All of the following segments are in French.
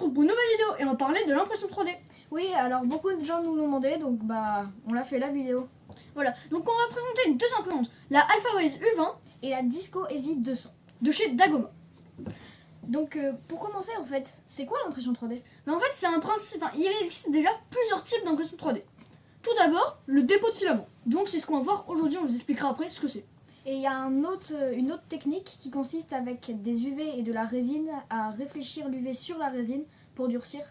retrouve pour une nouvelle vidéo et on va parler de l'impression 3D. Oui, alors beaucoup de gens nous l'ont demandé, donc on l'a fait la vidéo. Voilà, donc on va présenter deux imprimantes, la AlphaWays U20 et la Disco Easy 200 de chez Dagoma. Donc pour commencer en fait, c'est quoi l'impression 3D? Mais en fait c'est un principe, il existe déjà plusieurs types d'impression 3D. Tout d'abord, le dépôt de filament. Donc c'est ce qu'on va voir aujourd'hui, on vous expliquera après ce que c'est. Et il y a une autre technique qui consiste avec des UV et de la résine à réfléchir l'UV sur la résine pour durcir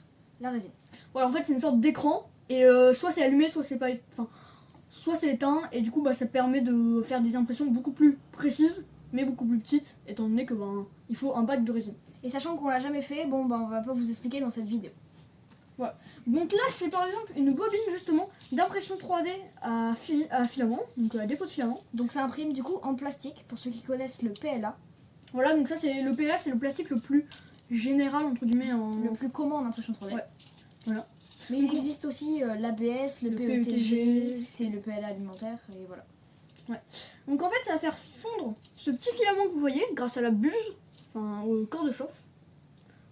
la résine. Voilà, en fait c'est une sorte d'écran et soit c'est allumé, soit c'est pas, soit c'est éteint et du coup ça permet de faire des impressions beaucoup plus précises mais beaucoup plus petites étant donné que il faut un bac de résine. Et sachant qu'on l'a jamais fait, on va pas vous expliquer dans cette vidéo. Voilà. Donc là c'est par exemple une bobine justement d'impression 3D à filament, donc à dépôt de filament. Donc ça imprime du coup en plastique pour ceux qui connaissent le PLA. Voilà, donc ça c'est le PLA, c'est le plastique le plus général entre guillemets le plus commun en impression 3D. Ouais. Voilà. Mais il existe aussi l'ABS, le PETG, c'est le PLA alimentaire et voilà. Ouais. Donc en fait ça va faire fondre ce petit filament que vous voyez grâce à la buse, au corps de chauffe.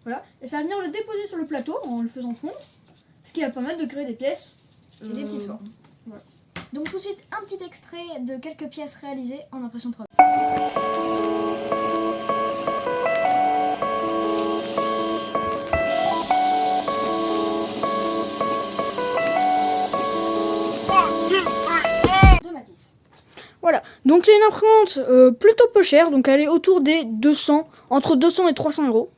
Voilà, et ça va venir le déposer sur le plateau en le faisant fondre, ce qui va permettre de créer des pièces. Et des petites formes. Voilà. Donc tout de suite, un petit extrait de quelques pièces réalisées en impression 3D. De Matisse. Voilà, donc c'est une imprimante plutôt peu chère, donc elle est autour des 200, entre 200 et 300 euros.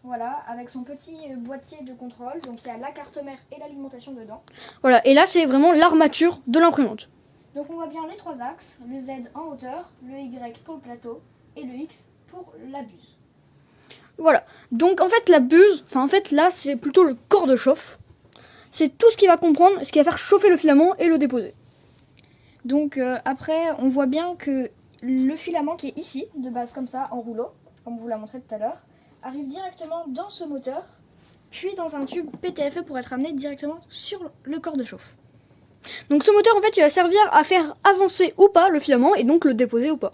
Voilà, avec son petit boîtier de contrôle, donc il y a la carte mère et l'alimentation dedans. Voilà, et là c'est vraiment l'armature de l'imprimante. Donc on voit bien les trois axes, le Z en hauteur, le Y pour le plateau et le X pour la buse. Voilà, donc en fait la buse, là c'est plutôt le corps de chauffe. C'est tout ce qui va comprendre, ce qui va faire chauffer le filament et le déposer. Donc après on voit bien que le filament qui est ici, de base comme ça, en rouleau, comme vous l'a montré tout à l'heure, arrive directement dans ce moteur, puis dans un tube PTFE pour être amené directement sur le corps de chauffe. Donc ce moteur en fait il va servir à faire avancer ou pas le filament et donc le déposer ou pas.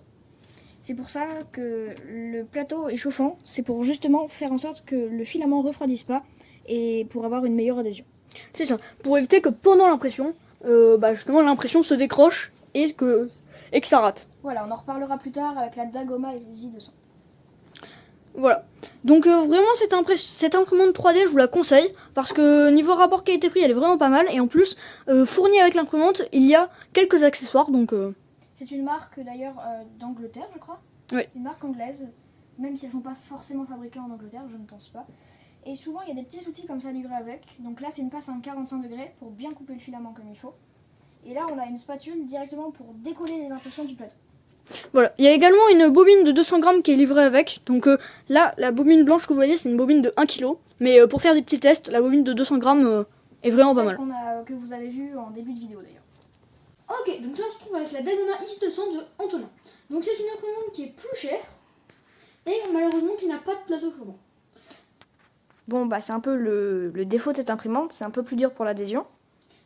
C'est pour ça que le plateau est chauffant, c'est pour justement faire en sorte que le filament ne refroidisse pas et pour avoir une meilleure adhésion. C'est ça, pour éviter que pendant l'impression, justement l'impression se décroche et que ça rate. Voilà, on en reparlera plus tard avec la Dagoma Easy 200. Voilà, donc vraiment cette imprimante 3D je vous la conseille parce que niveau rapport qualité-prix elle est vraiment pas mal et en plus fournie avec l'imprimante il y a quelques accessoires donc... C'est une marque d'ailleurs d'Angleterre je crois, oui. Une marque anglaise, même si elles ne sont pas forcément fabriquées en Angleterre, je ne pense pas. Et souvent il y a des petits outils comme ça livrés avec, donc là c'est une passe à 45 degrés pour bien couper le filament comme il faut. Et là on a une spatule directement pour décoller les impressions du plateau. Voilà, il y a également une bobine de 200 grammes qui est livrée avec. Donc là, la bobine blanche que vous voyez, c'est une bobine de 1 kg. Mais pour faire des petits tests, la bobine de 200 grammes est vraiment pas mal. Que vous avez vu en début de vidéo d'ailleurs. Ok, donc là on se trouve avec la Dagoma X200 de Antonin. Donc c'est une imprimante qui est plus chère et malheureusement qui n'a pas de plateau chauffant. Bon c'est un peu le défaut de cette imprimante, c'est un peu plus dur pour l'adhésion.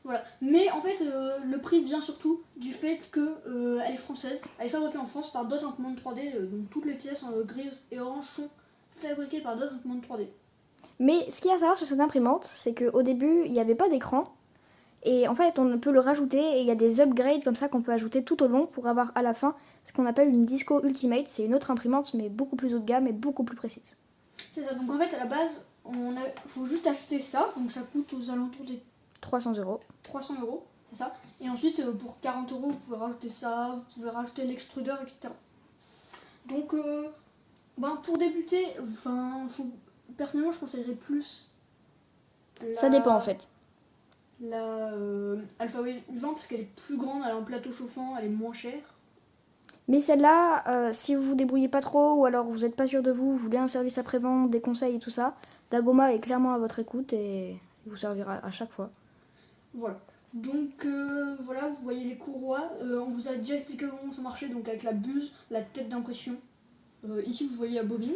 Voilà, mais en fait le prix vient surtout du fait que elle est française, elle est fabriquée en France par d'autres imprimantes 3D, donc toutes les pièces grises et oranges sont fabriquées par d'autres imprimantes 3D. Mais ce qu'il y a à savoir sur cette imprimante, c'est qu'au début il n'y avait pas d'écran, et en fait on peut le rajouter, et il y a des upgrades comme ça qu'on peut ajouter tout au long pour avoir à la fin ce qu'on appelle une Disco Ultimate, c'est une autre imprimante mais beaucoup plus haut de gamme et beaucoup plus précise. C'est ça, donc en fait à la base, faut juste acheter ça, donc ça coûte aux alentours des 300 euros. 300 euros, c'est ça. Et ensuite, pour 40 euros, vous pouvez rajouter ça, vous pouvez rajouter l'extrudeur, etc. Donc, pour débuter, personnellement, je conseillerais plus. Ça dépend en fait. La AlphaWays U20 parce qu'elle est plus grande, elle a un plateau chauffant, elle est moins chère. Mais celle-là, si vous vous débrouillez pas trop ou alors vous n'êtes pas sûr de vous voulez un service après-vente, des conseils et tout ça, Dagoma est clairement à votre écoute et vous servira à chaque fois. Voilà. Donc voilà, vous voyez les courroies. On vous a déjà expliqué comment ça marchait, donc avec la buse, la tête d'impression. Ici, vous voyez la bobine.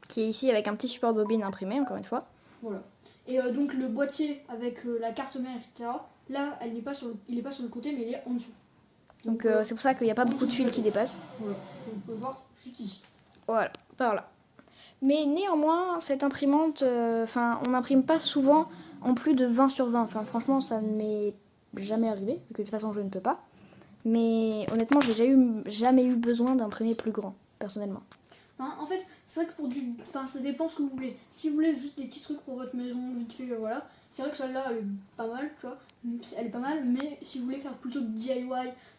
Qui est ici avec un petit support bobine imprimé, encore une fois. Voilà. Et donc le boîtier avec la carte mère, etc. Là, il n'est pas sur le côté, mais il est en dessous. Donc c'est pour ça qu'il n'y a pas beaucoup de tuiles qui dépassent. Voilà. On peut voir juste ici. Voilà, par là. Mais néanmoins, cette imprimante, on n'imprime pas souvent en plus de 20 sur 20. Enfin, franchement, ça ne m'est jamais arrivé, vu que de toute façon, je ne peux pas. Mais honnêtement, j'ai jamais eu besoin d'imprimer plus grand, personnellement. Hein, en fait, c'est vrai que ça dépend ce que vous voulez. Si vous voulez juste des petits trucs pour votre maison, vite fait, voilà. C'est vrai que celle-là, elle est pas mal, tu vois. Elle est pas mal, mais si vous voulez faire plutôt de DIY,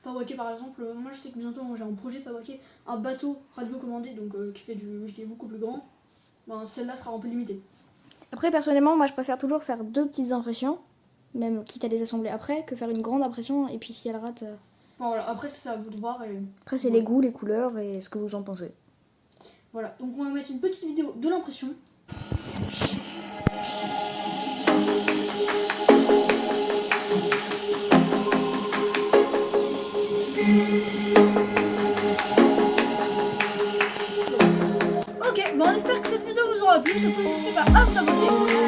fabriquer par exemple, moi je sais que bientôt j'ai un projet de fabriquer un bateau radiocommandé, donc qui est beaucoup plus grand. Ben, celle-là sera un peu limitée. Après, personnellement, moi, je préfère toujours faire 2 petites impressions, même quitte à les assembler après, que faire une grande impression, et puis si elle rate... Bon, voilà, après c'est ça à vous de voir. Après, c'est les goûts, les couleurs, et ce que vous en pensez. Voilà, donc on va mettre une petite vidéo de l'impression. Ok, bon on espère que cette vidéo vous aura plu, surtout n'hésitez pas à vous abonner.